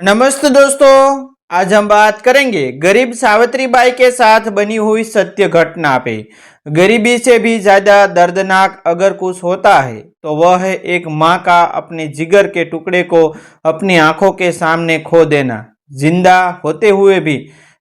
नमस्ते दोस्तों, आज हम बात करेंगे गरीब सावित्री बाई के साथ बनी हुई सत्य घटना पे। गरीबी से भी ज्यादा दर्दनाक अगर कुछ होता है तो वह है एक माँ का अपने जिगर के टुकड़े को अपनी आंखों के सामने खो देना। जिंदा होते हुए भी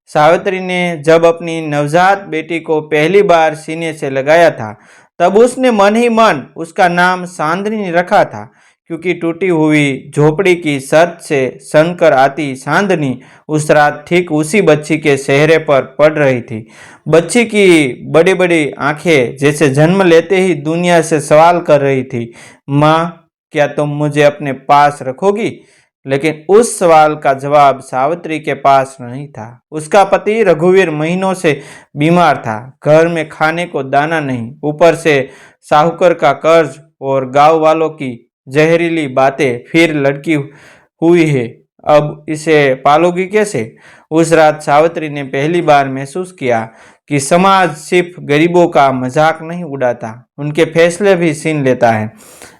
सावित्री ने जब अपनी नवजात बेटी को पहली बार सीने से लगाया था तब उसने मन ही मन उसका नाम चांदनी रखा था, क्योंकि टूटी हुई झोपड़ी की छत से सनकर आती चांदनी उस रात ठीक उसी बच्ची के चेहरे पर पड़ रही थी। बच्ची की बड़ी बड़ी आंखें जैसे जन्म लेते ही दुनिया से सवाल कर रही थी, माँ क्या तुम मुझे अपने पास रखोगी? लेकिन उस सवाल का जवाब सावित्री के पास नहीं था। उसका पति रघुवीर महीनों से बीमार था, घर में खाने को दाना नहीं, ऊपर से साहूकर का कर्ज और गांव वालों की जहरीली बातें फिर लड़की हुई है। अब इसे पालोगी कैसे? उस रात सावित्री ने पहली बार महसूस किया कि समाज सिर्फ गरीबों का मजाक नहीं उड़ाता, उनके फैसले भी छीन लेता है।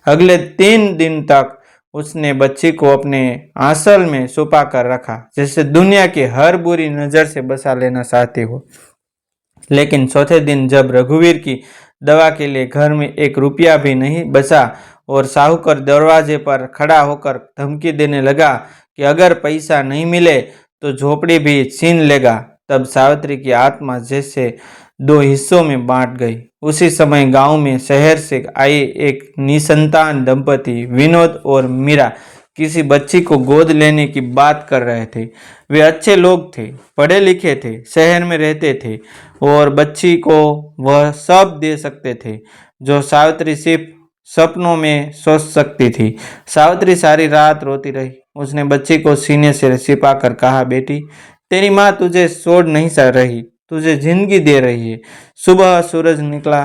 अगले 3 दिन तक उसने बच्ची को अपने आंचल में छुपा कर रखा, जैसे दुनिया की हर बुरी नजर से बचा लेना चाहती हो। लेकिन चौथे दिन जब रघुवीर की दवा के लिए घर में 1 रुपया भी नहीं बचा और साहूकर दरवाजे पर खड़ा होकर धमकी देने लगा कि अगर पैसा नहीं मिले तो झोपड़ी भी छीन लेगा, तब सावित्री की आत्मा जैसे 2 हिस्सों में बांट गई। उसी समय गांव में शहर से आए एक निसंतान दंपति विनोद और मीरा किसी बच्ची को गोद लेने की बात कर रहे थे। वे अच्छे लोग थे, पढ़े लिखे थे, शहर में रहते थे और बच्ची को वह सब दे सकते थे जो सावित्री सिर्फ सपनों में सोच सकती थी। सावित्री सारी रात रोती रही। उसने बच्ची को सीने से छिपा कर कहा, बेटी तेरी माँ तुझे छोड़ नहीं सह रही, तुझे जिंदगी दे रही है। सुबह सूरज निकला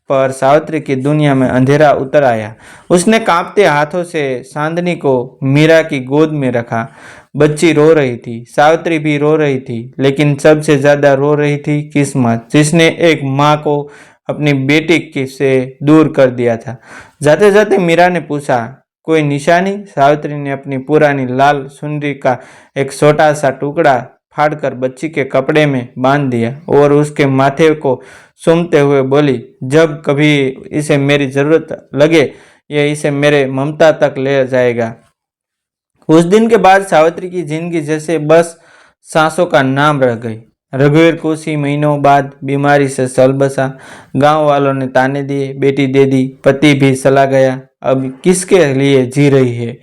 पर सावित्री की दुनिया में अंधेरा उतर आया। उसने कांपते हाथों से चांदनी को मीरा की गोद में रखा। बच्ची रो रही थी, सावित्री भी रो रही थी, लेकिन सबसे ज्यादा रो रही थी किस्मत, जिसने एक माँ को अपनी बेटी से दूर कर दिया था। जाते जाते मीरा ने पूछा, कोई निशानी? सावित्री ने अपनी पुरानी लाल सुंदरी का एक छोटा सा टुकड़ा फाड़कर बच्ची के कपड़े में बांध दिया और उसके माथे को सूंघते हुए बोली, जब कभी इसे मेरी जरूरत लगे ये इसे मेरे ममता तक ले जाएगा। उस दिन के बाद सावित्री की जिंदगी जैसे बस सांसों का नाम रह गई। रघुवीर कुछ ही महीनों बाद बीमारी से चल बसा। गांव वालों ने ताने दिए, बेटी दे दी, पति भी चला गया, अब किसके लिए जी रही है?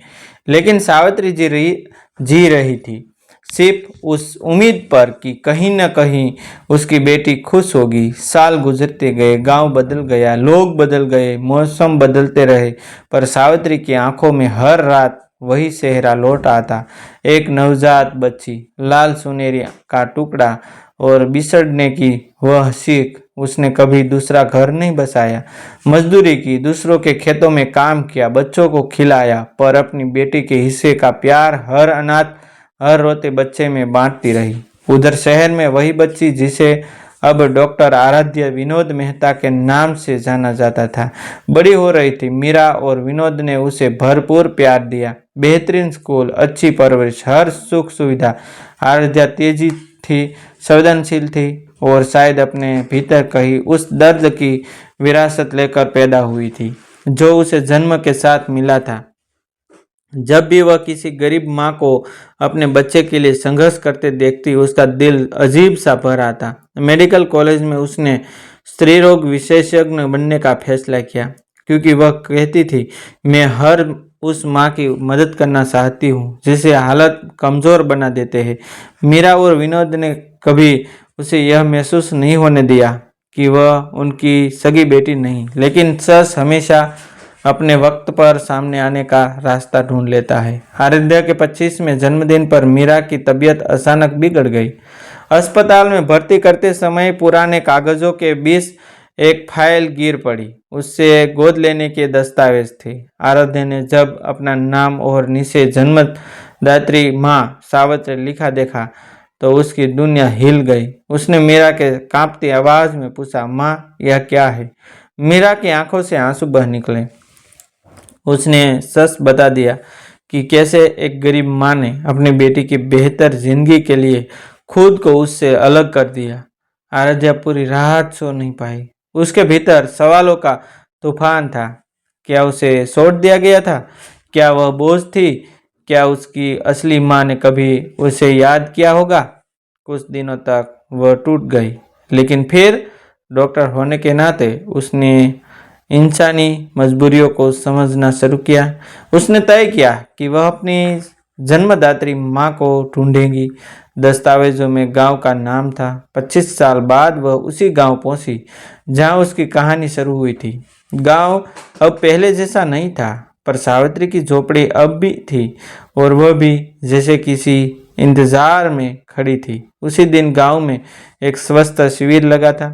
लेकिन सावित्री जी रही थी सिर्फ उस उम्मीद पर कि कहीं न कहीं उसकी बेटी खुश होगी। साल गुजरते गए, गांव बदल गया, लोग बदल गए, मौसम बदलते रहे, पर सावित्री की आंखों में हर रात वही चेहरा लौट आता। एक नवजात बच्ची, लाल सुनेरी का टुकड़ा और बिछड़ने की वह सीख। उसने कभी दूसरा घर नहीं बसाया, मजदूरी की, दूसरों के खेतों में काम किया, बच्चों को खिलाया, पर अपनी बेटी के हिस्से का प्यार हर अनाथ हर रोते बच्चे में बांटती रही। उधर शहर में वही बच्ची जिसे अब डॉक्टर आराध्य विनोद मेहता के नाम से जाना जाता था, बड़ी हो रही थी। मीरा और विनोद ने उसे भरपूर प्यार दिया, बेहतरीन स्कूल, अच्छी परवरिश, हर सुख सुविधा। आराध्या तेजी थी, संवेदनशील थी और शायद अपने भीतर कहीं उस दर्द की विरासत लेकर पैदा हुई थी जो उसे जन्म के साथ मिला था। जब भी वह किसी गरीब माँ को अपने बच्चे के लिए संघर्ष करते देखती, उसका दिल अजीब सा भर आता। मेडिकल कॉलेज में उसने स्त्री रोग विशेषज्ञ बनने का फैसला किया, क्योंकि वह कहती थी, मैं हर उस माँ की मदद करना चाहती हूँ जिसे हालत कमजोर बना देते हैं। मीरा और विनोद ने कभी उसे यह महसूस नहीं होने दिया कि वह उनकी सगी बेटी नहीं, लेकिन सच हमेशा अपने वक्त पर सामने आने का रास्ता ढूंढ लेता है। आराध्या के 25वें जन्मदिन पर मीरा की तबीयत अचानक बिगड़ गई। अस्पताल में भर्ती करते समय पुराने कागजों के बीच एक फाइल गिर पड़ी। उससे गोद लेने के दस्तावेज थे। आराध्या ने जब अपना नाम और नीचे जन्मदात्री माँ सावित्री लिखा देखा तो उसकी दुनिया हिल गई। उसने मीरा के कांपती आवाज में पूछा, माँ यह क्या है? मीरा की आंखों से आंसू बह निकले। उसने सच बता दिया कि कैसे एक गरीब माँ ने अपनी बेटी की बेहतर जिंदगी के लिए खुद को उससे अलग कर दिया। आराध्या पूरी रात सो नहीं पाई। उसके भीतर सवालों का तूफान था। क्या उसे छोड़ दिया गया था? क्या वह बोझ थी? क्या उसकी असली माँ ने कभी उसे याद किया होगा? कुछ दिनों तक वह टूट गई, लेकिन फिर डॉक्टर होने के नाते उसने इंसानी मजबूरियों को समझना शुरू किया। उसने तय किया कि वह अपनी जन्मदात्री माँ को ढूंढेगी। दस्तावेजों में गांव का नाम था। 25 साल बाद वह उसी गांव पहुंची जहां उसकी कहानी शुरू हुई थी। गांव अब पहले जैसा नहीं था, पर सावित्री की झोपड़ी अब भी थी और वह भी जैसे किसी इंतजार में खड़ी थी। उसी दिन गांव में एक स्वास्थ्य शिविर लगा था,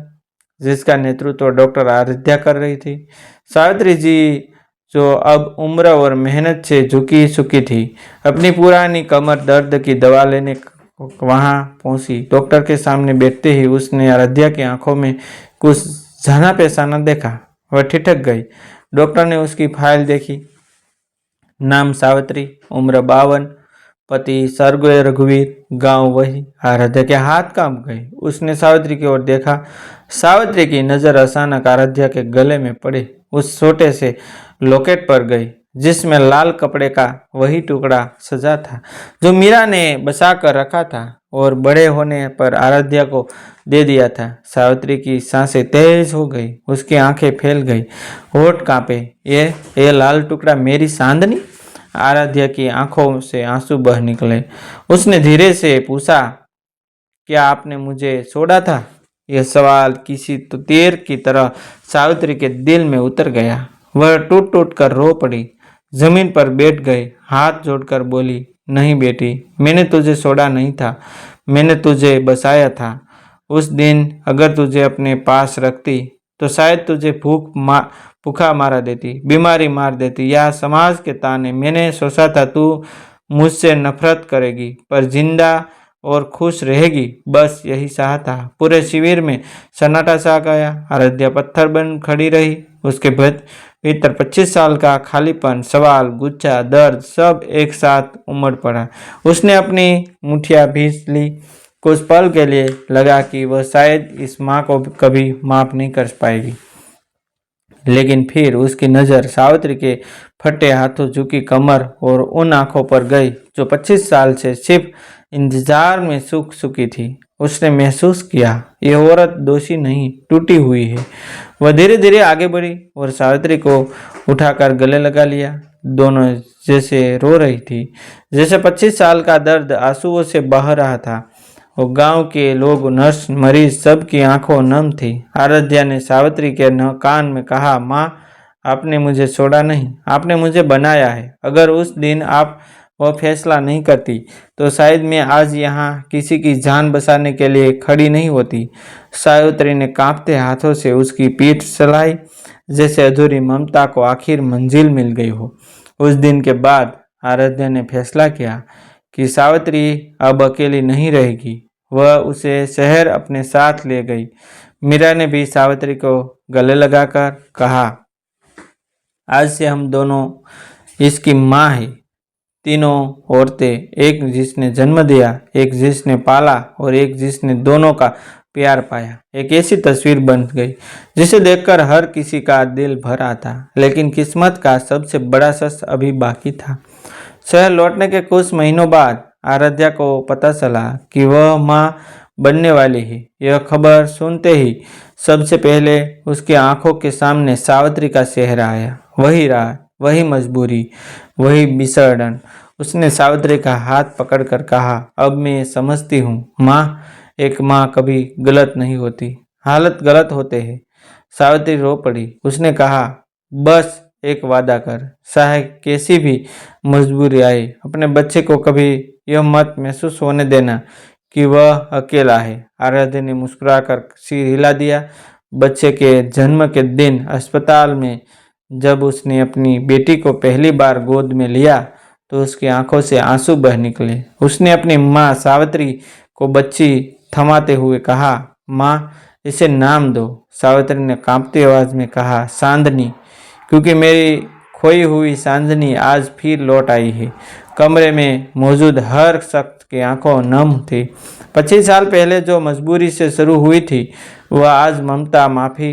जिसका नेतृत्व डॉक्टर आराध्या कर रही थी। सावित्री जी, जो अब उम्र और मेहनत से झुकी सुकी थी, अपनी पुरानी कमर दर्द की दवा लेने वहां पहुंची। डॉक्टर के सामने बैठते ही उसने आराध्या की आंखों में कुछ जाना पहचाना देखा। वह ठिठक गई। डॉक्टर ने उसकी फाइल देखी। नाम सावित्री, उम्र 52, पति स्वर्गीय रघुवीर, गांव वही। आराध्या के हाथ कांप गए। उसने सावित्री की ओर देखा। सावित्री की नजर अचानक आराध्या के गले में पड़े उस छोटे से लॉकेट पर गई, जिसमें लाल कपड़े का वही टुकड़ा सजा था जो मीरा ने बचा कर रखा था और बड़े होने पर आराध्या को दे दिया था। सावित्री की सांसें तेज हो गई, उसकी आंखें फैल गई, होठ कांपे। ये लाल टुकड़ा मेरी चांदनी? आराध्या की आंखों से आंसू बह निकले। उसने धीरे से पूछा, क्या आपने मुझे छोड़ा था? यह सवाल किसी तो तीर की तरह सावित्री के दिल में उतर गया। वह टूट टूट कर रो पड़ी, जमीन पर बैठ गई, हाथ जोड़कर बोली, नहीं बेटी, मैंने तुझे छोड़ा नहीं था, मैंने तुझे बचाया था। उस दिन अगर तुझे अपने पास रखती तो शायद तुझे भूखा मारा देती, बीमारी मार देती, या समाज के ताने। मैंने सोचा था तू मुझसे नफरत करेगी पर जिंदा और खुश रहेगी, बस यही चाहा था। पूरे शिविर में सन्नाटा छा गया। आराध्या पत्थर बन खड़ी रही। उसके भीतर 25 साल का खालीपन, सवाल, गुस्सा, दर्द सब एक साथ उमड़ पड़ा। उसने अपनी मुठिया भींच ली। कुछ पल के लिए लगा कि वह शायद इस माँ को कभी माफ नहीं कर पाएगी, लेकिन फिर उसकी नज़र सावित्री के फटे हाथों, झुकी कमर और उन आंखों पर गई जो 25 साल से सिर्फ इंतजार में सूख चुकी थी। उसने महसूस किया, यह औरत दोषी नहीं, टूटी हुई है। वह धीरे धीरे आगे बढ़ी और सावित्री को उठाकर गले लगा लिया। दोनों जैसे रो रही थी, जैसे 25 साल का दर्द आंसुओं से बह रहा था। और गांव के लोग, नर्स, मरीज, सबकी आंखों नम थी। आराध्या ने सावित्री के कान में कहा, माँ, आपने मुझे छोड़ा नहीं, आपने मुझे बनाया है। अगर उस दिन आप वह फैसला नहीं करती तो शायद मैं आज यहाँ किसी की जान बचाने के लिए खड़ी नहीं होती। सावित्री ने कांपते हाथों से उसकी पीठ चलाई, जैसे अधूरी ममता को आखिर मंजिल मिल गई हो। उस दिन के बाद आराध्या ने फैसला किया कि सावित्री अब अकेली नहीं रहेगी। वह उसे शहर अपने साथ ले गई। मीरा ने भी सावित्री को गले लगाकर कहा, आज से हम दोनों इसकी माँ है। तीनों औरतें, एक जिसने जन्म दिया, एक जिसने पाला और एक जिसने दोनों का प्यार पाया, एक ऐसी तस्वीर बन गई जिसे देखकर हर किसी का दिल भर आता। लेकिन किस्मत का सबसे बड़ा सच अभी बाकी था। शहर लौटने के कुछ महीनों बाद आराध्या को पता चला कि वह माँ बनने वाली है। यह खबर सुनते ही सबसे पहले उसकी आंखों के सामने सावित्री का चेहरा आया। वही रात, वही मजबूरी, वही विसर्जन। उसने सावित्री का हाथ पकड़कर कहा, अब मैं समझती हूँ माँ, एक माँ कभी गलत नहीं होती, हालत गलत होते हैं। सावित्री रो पड़ी। उसने कहा, बस एक वादा कर, चाहे कैसी भी मजबूरी आए, अपने बच्चे को कभी यह मत महसूस होने देना कि वह अकेला है। आराध्या ने मुस्कुराकर सिर हिला दिया। बच्चे के जन्म के दिन अस्पताल में जब उसने अपनी बेटी को पहली बार गोद में लिया तो उसकी आंखों से आंसू बह निकले। उसने अपनी माँ सावित्री को बच्ची थमाते हुए कहा, माँ, इसे नाम दो। सावित्री ने कांपती आवाज में कहा, चांदनी, क्योंकि मेरी खोई हुई चांदनी आज फिर लौट आई है। कमरे में मौजूद हर शख्स की आंखों नम थी। 25 साल पहले जो मजबूरी से शुरू हुई थी वह आज ममता, माफ़ी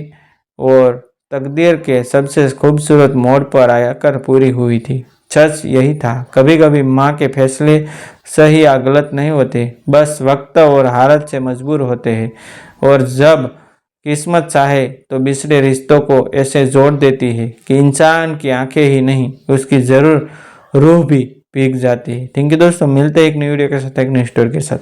और तकदीर के सबसे खूबसूरत मोड़ पर आकर पूरी हुई थी। सच यही था, कभी कभी माँ के फैसले सही या गलत नहीं होते, बस वक्त और हालत से मजबूर होते हैं। और जब किस्मत चाहे तो बिछड़े रिश्तों को ऐसे जोड़ देती है कि इंसान की आंखें ही नहीं उसकी जरूर रूह भी भीग जाती है। थैंक यू दोस्तों, मिलते हैं एक नई वीडियो के साथ, एक नई स्टोरी के साथ।